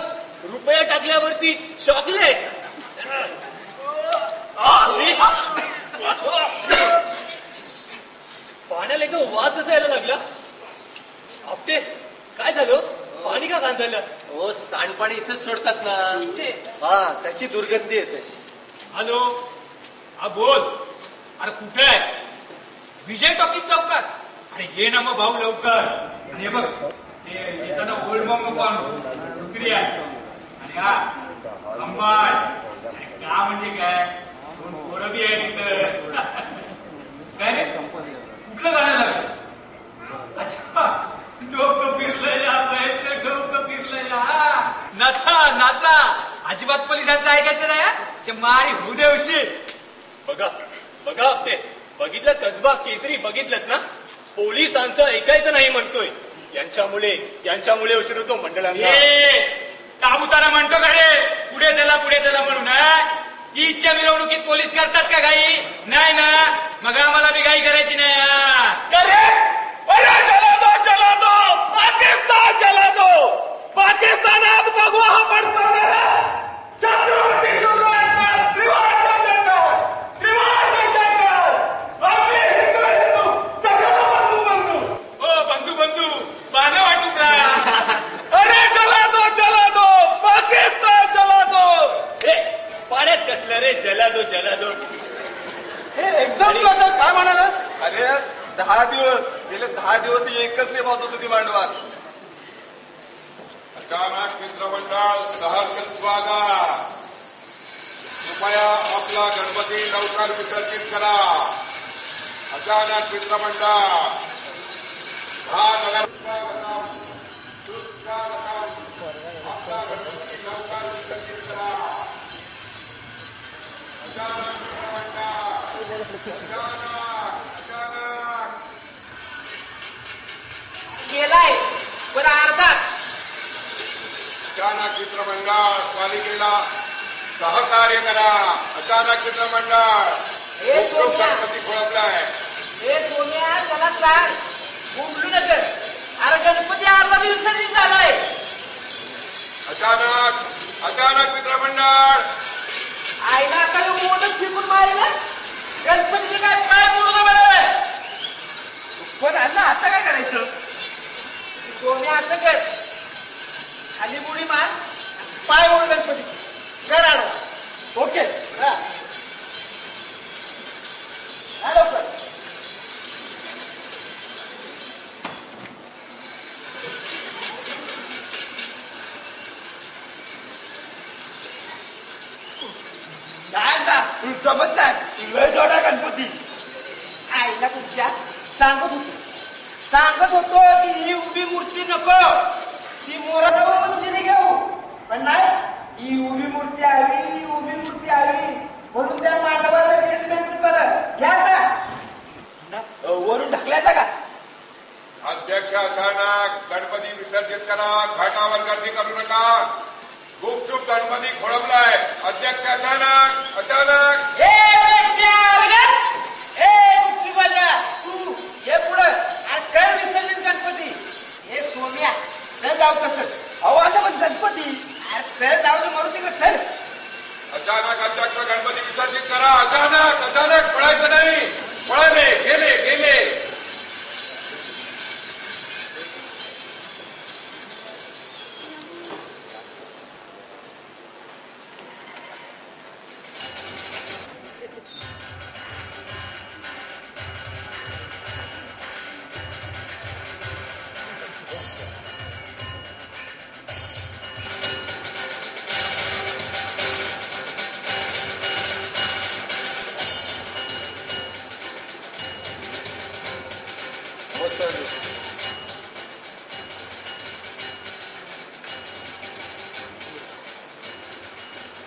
रुपया टाकल्यावरती चॉकलेट. पाण्याला एकदम वास यायला लागला. आपटे काय झालं? पाणी का घाण झालं? हो, सांडपाणी इथेच सोडतात ना. हा, त्याची दुर्गंधी येते. हॅलो, हा बोल. अरे कुठे आहे? विजय टॉकीज चौकात. अरे ये ना मग भाऊ लवकर. आणि हे बघ, ते येताना ओल्ड बॉम्ब नको आणू. दुसरी आहे. आणि हा अंबाळ. का म्हणजे काय? 2 पोरं बी आहे तिथं. काय रे? कुठलं गाणं लागलं? अच्छा, डोकं फिरलंय या बाईचं, डोकं फिरलंय या. नाचा. अजिबात पोलिसांचं ऐकायचं नाही. ते मारी होऊ दे उशीर. बघा ते बघितलं कसबा केसरी बघितलं ना? पोलिसांचं ऐकायचं नाही म्हणतोय. यांच्यामुळे उशीर होतो मंडळांना. ताबुताना म्हणतो का रे? पुढे चला म्हणून. ईदच्या मिरवणुकीत पोलीस करतात का घाई? नाही ना. मग आम्हाला बी घाई करायची नाही. चला दो पाकिस्तान 10 दिवस गेले 10 दिवस एकच रे वाजवत होती मांडवात. अचानक मित्रमंडळ सहर्ष स्वागत. कृपया आपला गणपती लवकर विसर्जित करा. अचानक मित्रमंडळ हा नगर आपला गणपती लवकर विसर्जित करा. अचानक मित्रमंडळ अचानक गेलाय पण अर्धात. अचानक मित्रमंडळ पालिकेला सहकार्य करा. अचानक मित्रमंडळ गणपती खोळंबलाय. हे सोन्या त्याला सांग बोंबलू नका. अरे गणपती अर्धा विसर्जित झालाय. अचानक मित्रमंडळ आईला काय मोदक फिकून मारला. गणपतीचे काय पाय मोडून बरोबर पण अण्णा आता काय करायचं. सोन्या असं कर खाली मुडी मार पाय मोड गणपती कर आडवा. ओके लवकर. जमत नाही वेळ जोडा गणपती. आईला तुमच्या सांगत होतो की ही उभी मूर्ती नको. ती मोरावर मूर्तीने घेऊ पण नाही. ही उभी मूर्ती हवी म्हणून त्या मांडवाला बेसमेंट परत घ्या ना. वरून ढकलायचा का. अध्यक्ष अचानक गणपती विसर्जित करा. घाटावर गर्दी करू नका. गुपचूप गणपती खोळंबलाय. अध्यक्ष अचानक तू हे पुढं कर विसर्जित गणपती. हे सोन्या चल जाऊ कसं. अहो आता पण गणपती चल जाऊ दे मारुती का चल. अचानक अध्यक्ष गणपती विसर्जित करा. अचानक पळायचं नाही. पळाले गेले.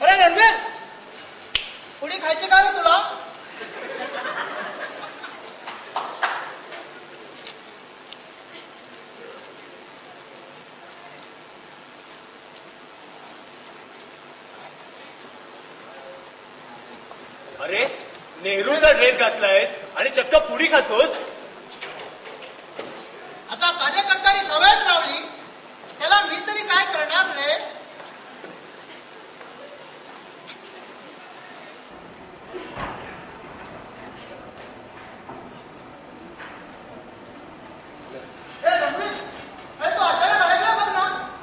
अरे रणवीर पुढे खायचे का रे तुला. अरे नेहरूचा ड्रेस घातलाय आणि चक्क पुडी खातोस. आता कार्यकर्त्यांनी सवयच लावली त्याला मी तरी काय करणार रे.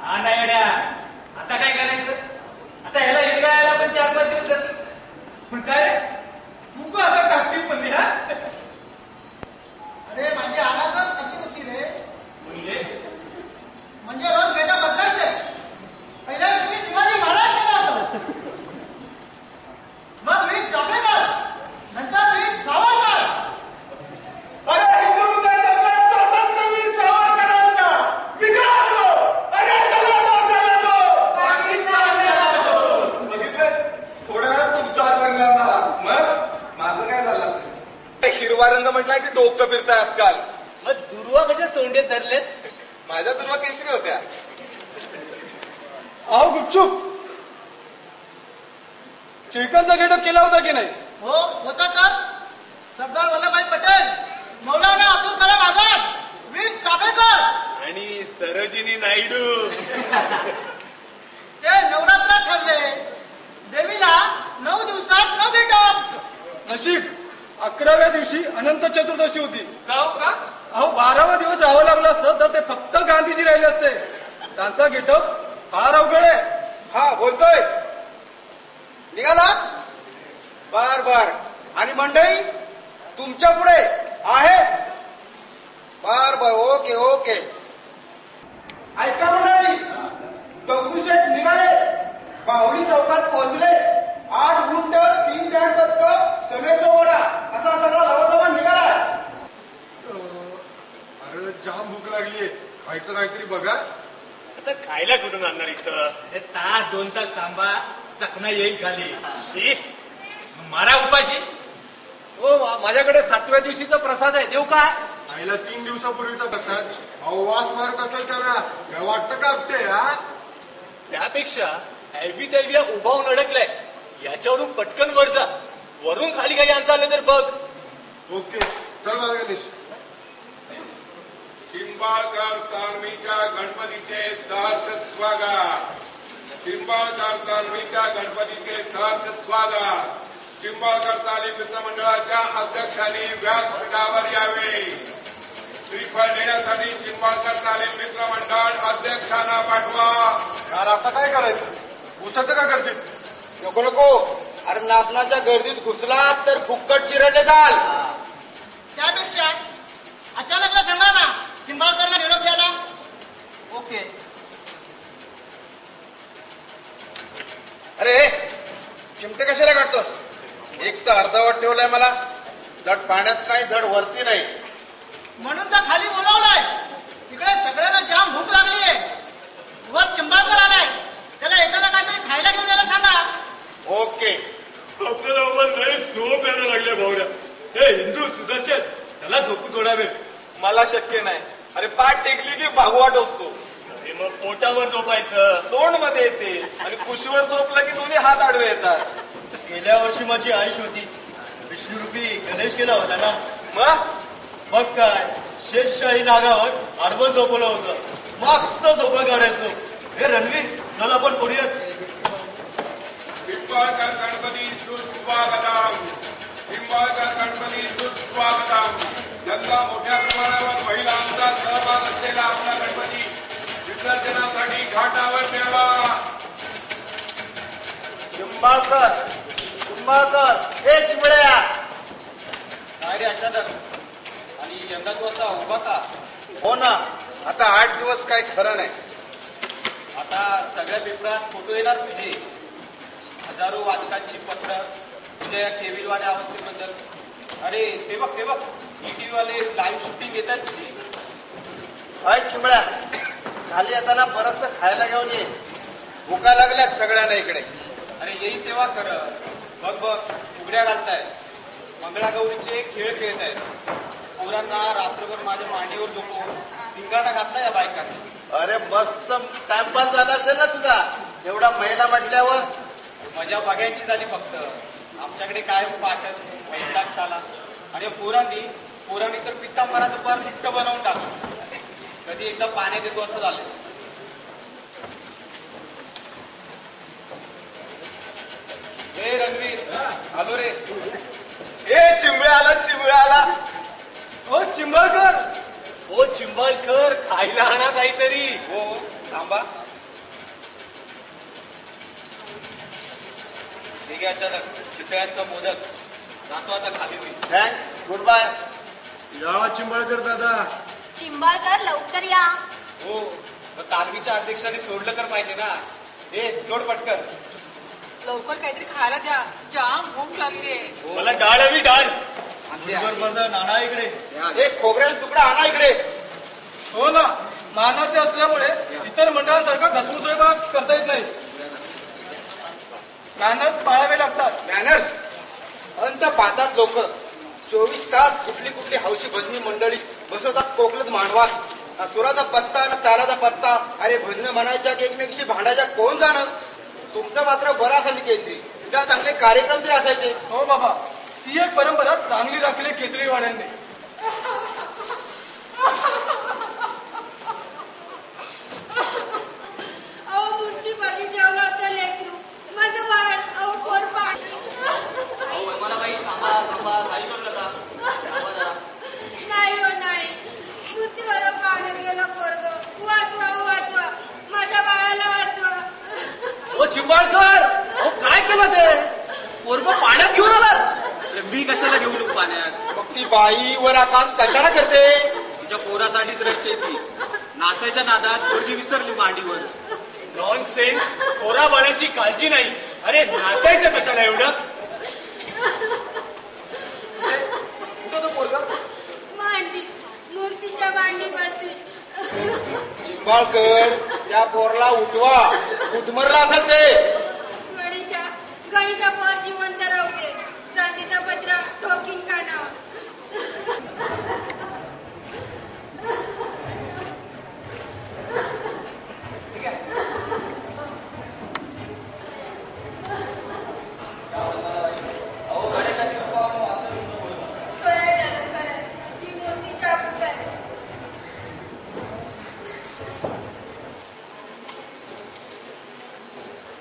हा नाही अड्या आता काय करायचं. आता ह्याला इकडे पण 4-5 दिवस जातील. पण काय तू का आता टाकतील पण हा. अरे माझी आराधच कशी होती रे. म्हणजे रोज गेटा बदलायचे. पहिल्या मी शिवाजी महाराज केला होतो. मग मी चापेकर नंतर मी सावरकर. अरे हिंदू काय करतात. स्वतंत्र वीर सावरकरांचा विचारलो. अरे बघितलं थोड्या वेळात तू विचार करणार. मग माझं काय झालं. हिरवा रंग म्हटलाय की डोकं फिरताय आजकाल. मग दुर्वा कशा सोंडेत धरलेत. माझ्या दुर्वा केशरी होत्या. अहो गुपचूप टिळकांचा गेटअप केला होता की नाही. हो होता का. सरदार वल्लभभाई पटेल मौलाना अब्दुल कलाम आझाद वीर चापेकर आणि सरोजिनी नायडू. ते नवरात्रात ठरले. देवीला 9 दिवसात 9 गेटअप. नशीब 11व्या दिवशी अनंत चतुर्दशी होती. का अहो 12वा दिवस राहावं लागलं असतं तर ते फक्त गांधीजी राहिले असते. त्यांचा गेटअप फार अवघड आहे. हा बोलतोय निघाला. बर आणि मंडळी तुमच्या पुढे आहेत ओके ओके. ऐका मंडळी, दगडूशेठ निघाले, बावडी चौकात पोहोचले. 8 गुंठ 3 बॅग समेचा वडा असा सगळा लवाजमा निघाला. अरे जाम भूक लागलीये, खायचं काहीतरी बघा. आता खायला कुठून आणणार इथं? हे तास 2 तास थांबा, चकना येईल खाली. शीस, मारा उपाशी. हो, माझ्याकडे 7व्या दिवशीचा प्रसाद आहे, देऊ का? आईला 3 दिवसापूर्वीचा प्रसाद. अहो वास मारत असेल त्याला काय वाटतं का आपटे? हा, त्यापेक्षा ऍल्वी तैविया उभावून अडकलाय, याच्यावरून पटकन वर जा. वरून खाली काही आणता आलं तर बघ. ओके चल बघा गणेश. चिंबाळकर तालमीच्या गणपतीचे सहर्ष स्वागत. चिंबाळकर तालमीच्या गणपतीचे सहर्ष स्वागत. चिंबाळकर तालीम मित्रमंडळाच्या अध्यक्षांनी व्यासपीठावर यावे. श्रीफळ देण्यासाठी चिंबाळकर तालीम मित्रमंडळ अध्यक्षांना पाठवा. यार आता काय करायचं? उसाचं का करतील? नको नको, अरे नाचनाच्या गर्दीत घुसला तर फुक्कट चिरडले जाल. त्यापेक्षा अचानक जमा ना, चिंबाळकरला निरोप द्यायला. ओके. अरे चिमटे कशाला काढतोस? एक तर अर्धवट ठेवलंय मला. धड पाण्यात नाही, धड वरती नाही. म्हणून तर खाली बोलावलाय. इकडे सगळ्यांना जाम भूक लागली आहे. वर चिंबाळकर आलाय, त्याला एकाला काहीतरी खायला घेऊन यायला सांगा. ओके. आपल्याला बाबा लय झोप यायला लागल्या भावड्या. हे हिंदू सुदर्शन, त्याला झोपू थोडावे. मला शक्य नाही. अरे पाठ टेकली की भागवाट असतो. अरे मग पोटावर झोपायचं. तोंड मध्ये येते आणि कुशीवर झोपलं की दोन्ही हात आडवे येतात. गेल्या वर्षी माझी आईश होती. विष्णुरूपी गणेश केला होता ना. मग काय शेषशाही नागावर आडवं झोपलं होतं. मस्त झोपं काढायचो. हे रणवीर, चल आपण पुढेच. चिंबाळकर गणपती सुस्वागतम. चिंबाळकर गणपती सुस्वागतम. यंदा मोठ्या प्रमाणावर महिलांचा सहभाग असलेला आपला गणपती विसर्जनासाठी घाटावर ठेवा. चिंबाळकर, चिंबाळकर, हे चिमड्या. काय रे अचानक? आणि यंदा तू असा उभा का? हो ना, आता 8 दिवस काय खरं नाही. आता सगळ्या पेपरात फोटो येणार तुझे. हजारो वाचकांची पत्र तुझ्या या टेबलवाल्या अवस्थेबद्दल. अरे ते बघ टीव्ही वाले लाईव्ह शूटिंग येतात तुझी. काय चिमड्या, खाली येताना बरचसं खायला घेऊन ये. भुका लागल्यात सगळ्यांना इकडे. अरे येईल तेव्हा खरं. बघ उघड्या घालताय, मंगळागौरीचे खेळ खेळत आहेत. पोरांना रात्रभर माझ्या मांडीवर झोपवून धिंगाणा घातला या बायकांनी. अरे मस्त टाइमपास झाला असेल ना तुझा, एवढा महिना म्हटल्यावर. मजा बघायची झाली फक्त. आमच्याकडे कायम पाठच वैताग झाला. आणि पोरांनी तर पित्तांबराचं पर हिट्ट बनवून टाकलं. कधी एकदा पाण्यात येतो असं झालं. हे रणवीर, आलो रे. हे चिंबळ्या आला. ओ चिंबाळकर, ओ चिंबाळकर, खायला आणा काहीतरी. हो थांबा. हे घे अचानक चितळ्यांचा मोदक. जातो आता खाली मी. Thanks, good bye. या चिंबाळकर दादा. चिंबाळकर लवकर या. हो, तालमीच्या अध्यक्षाने सोडलं तर पाहिजे ना. हे सोड पटकन. लवकर काहीतरी खायला द्या, जाम भूक लागली आहे. मला डाळ हवी, डाळ. नाना इकडे. एक खोबऱ्याचा तुकडा आणा इकडे. हो ना, मानाचे असल्यामुळे इतर मंडळांसारखा घसमुसळेपणा करता येत नाही. मॅनर्स पाळावे लागतात. मॅनर्स अंत पाहतात लोक. 24 तास कुठली हौशी भजनी मंडळी बसवतात कोकलत मांडवात. सुराचा पत्ता आणि तालाचा पत्ता. अरे भजनं म्हणायच्या की एकमेकीशी भांडायच्या कोण जाणं. तुमचं मात्र बरं असायची केसरी. तुझ्या चांगले कार्यक्रम तरी असायचे. हो बाबा, ती एक परंपरा चांगली राखली केजरीवाल्यांनी. अहो मुंडी बघी जेवला होता लेकरू. माझं बाळ अहो पोरपाट. नाही हो नाही, मूर्तीवर पाण्यात गेलं पोरग. वाचवा माझ्या बाळाला वाचवा. ओ चिंबाळकर, काय केलं ते? पोरग पाण्यात घेऊन आलात? मी कशाला घेऊ पाण्यात? मग ती बाई वर आकांत कशाला करते? तुझ्या पोरासाठीच रचते ती. नाचायच्या नादात पोरगी विसरली मांडीवर. Non sense. पोरा बाळाची काळजी नाही. अरे नाचायचं कशाला एवढं? कुठं तो पोरगा? मांडी मूर्तीच्या मांडी बसली. चिंबाळकर, त्या पोरला उठवा. उठमरला असेल ते. गणीचा पोर जिवंत राहते. चांदीचा पत्रा ठोकीन कानावर.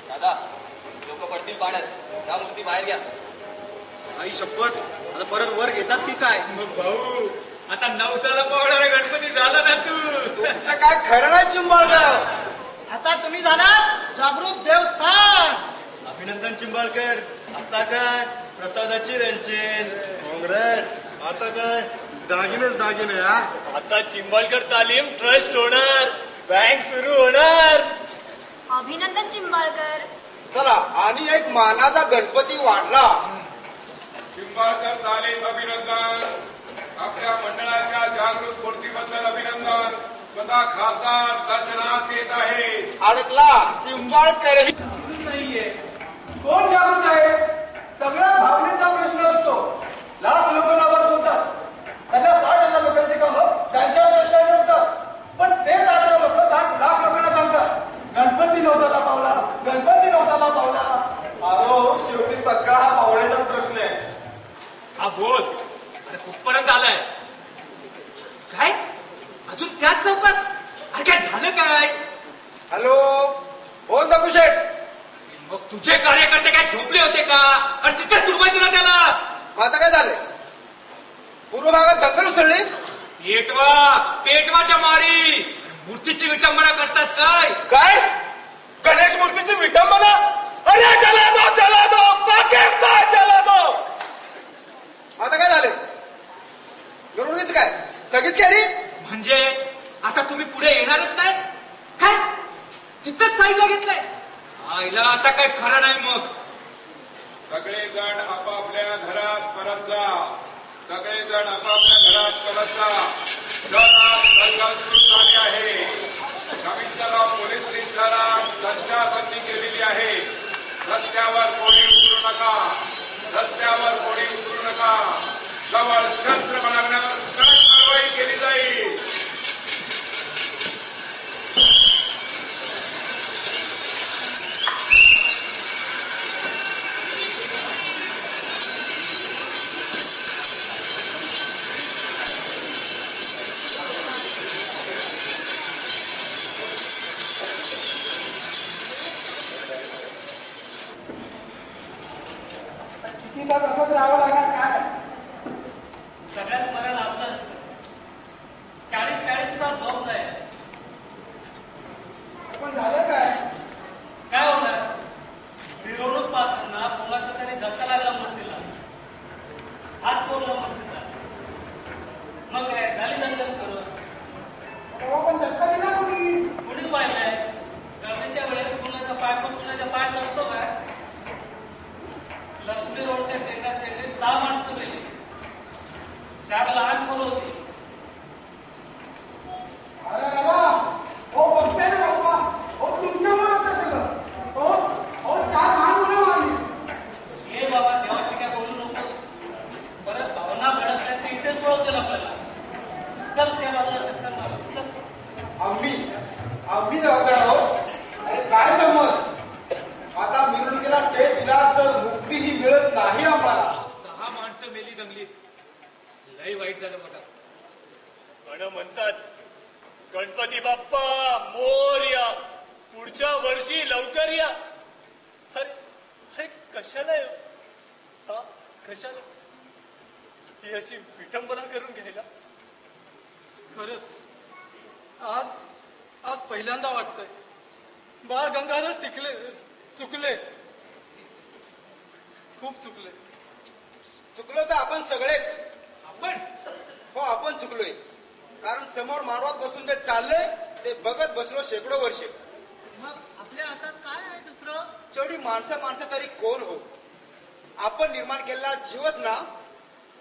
दादा, लोक पडतील पाण्यात. त्या मूर्ती बाहेर घ्या. आई शपथ, आता परत वर घेतात की काय? मग भाऊ, आता नवसाला पावणारा गणपती झाला ना तू. तुमचं काय खरं नाही चिंबाळकर. आता तुम्ही झाला जागृत देवस्थान. अभिनंदन चिंबाळकर. आता काय प्रसादाची रेलचेल. काँग्रेस. आता काय दागिनेच दागिने. आता चिंबाळकर तालीम ट्रस्ट होणार. बँक सुरू होणार. अभिनंदन चिंबाळकर. चला, आणि एक मानाचा गणपती वाढला. चिंबाळकर तालीम अभिनंदन. आपल्या मंडळाच्या जागृत मूर्तीबद्दल अभिनंदन. स्वतः खासदार दर्शनास येत आहे. अडकला चिंबाळकर नाहीये. कोण जागृत आहे? सगळ्या भावनेचा प्रश्न असतो. लाख लोक नावात बोलतात. त्यांना 60,000 लोकांची कामं त्यांच्या वेळेला असतात. पण ते 60,000 लोक 60 लाख लोकांना सांगतात गणपती नवसाला पावला, गणपती नवसाला पावला. अहो, शेवटी सगळा हा पावण्याचाच प्रश्न आहे. हा बोल. अरे कुठपर्यंत आलाय? काय अजून त्याच चौकात? अरे काय झालं काय? हॅलो, बोल दपुशेठ. मग तुझे कार्यकर्ते काय झोपले होते का? आणि तिथे तुरवायचं ना त्याला. आता काय झालंय? पूर्व भागात दंगल उसळली. पेटवाच्या मारी मूर्तीची विटंबना करतात काय? काय? गणेश मूर्तीची विटंबना? अरे चला दो पाकिस्तान चला दो. आता काय झालंय? मिरवणुकीच काय स्थगित केली? म्हणजे आता तुम्ही पुढे येणारच नाही काय? तिथंच साईडला घेतलंय. आईला आता काय खरं नाही. मग सगळेजण आपापल्या घरात परत जा. सगळेजण आपापल्या घरात परत जा. दंगल सुरू झाली आहे. नवीन पोलीस निरीक्षणात संचारबंदी केलेली आहे. रस्त्यावर कोणी उतरू नका. रस्त्यावर कोणी उतरू नका. जवळ शस्त्र बाळगण्यावर कडक कारवाई केली जाईल. कितीला तसंच राहावं लागणार काय? सगळ्यात मरायला आपलं असतं. 40 तास बॉम्ब आहे. पण झालं काय? काय होणार? मिरवणूक पाहताना कोणाचा तरी धक्का लागला मूर्तीला. हात तोडला मूर्तीचा. मग काय झाली दंगल सुरू. पण धक्का दिला कोणी? कुणीच पाहिलंय? गर्दीच्या वेळेस कुणाचा पाय कुणाच्या पाय नसतो काय? लक्ष्मी रोडच्या चेंगराचेंगरीत 6 माणसं गेली. 4 लहान मुलं होती. अरे बाबा, हो बघताय ना बाबा. हो तुमच्यामुळे होतं सगळं. हो 4 लहान मुलं मारली. हे बाबा, देवाची काय बोलू नकोस. परत भावना भडकल्या ते इथेच बोलवतील आपल्याला. चल त्या बाजूला चक्कर मारू. चल. आम्ही जबाबदार आहोत. अरे काय समज? आता मिरवणुकीला स्टेट दिला तर मुक्ती ही मिळत नाही आम्हाला. 6 माणसं मेली दंगलीत. लय वाईट झालं बघा. पण म्हणतात गणपती बाप्पा मोरया. पुढच्या वर्षी लवकर या. अरे कशाला येऊ? हा कशाला ही अशी विटंबना करून घ्यायला? खरंच आज पहिल्यांदा वाटतंय बाळ गंगाधर चुकले. खूप चुकले. चुकलो तर आपण सगळेच. आपण हो आपण चुकलोय. कारण समोर मानवात बसून जे चाललंय ते बघत बसलो शेकडो वर्षे. मग आपल्या हातात काय आहे दुसरं? शेवटी माणसं तरी कोण हो? आपण निर्माण केलेला जीवच ना.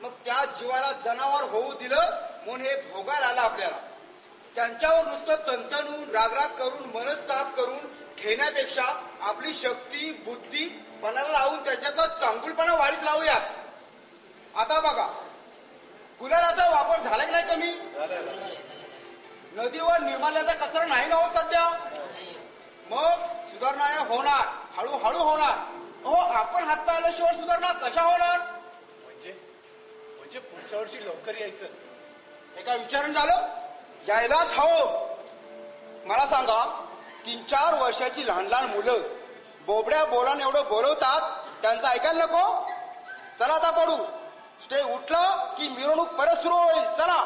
मग त्या जीवाला जनावर होऊ दिलं म्हणून हे भोगायला आलं आपल्याला. त्यांच्यावर नुसतं तंतनून रागराग करून मनस्ताप करून घेण्यापेक्षा आपली शक्ती बुद्धी पणाला लावून त्याच्यातला चांगुलपणा वाढीत लावूयात. आता बघा, गुलालाचा वापर झाला की नाही कमी? नदीवर निर्माल्याचा कचरा नाही ना होत सध्या. मग सुधारणा होणार, हळूहळू होणार. हो, आपण हातपाय आल्याशिवाय सुधारणा कशा होणार? म्हणजे पुढच्या वर्षी लवकर यायचं. हे काय विचारण झालं? यायलाच हवं. मला सांगा, 3-4 वर्षाची लहान लहान मुलं बोबड्या बोलान एवढं बोलवतात, त्यांचं ऐकायला नको? चला आता पडू. स्टे उठलं की मिरवणूक परत सुरू होईल. चला.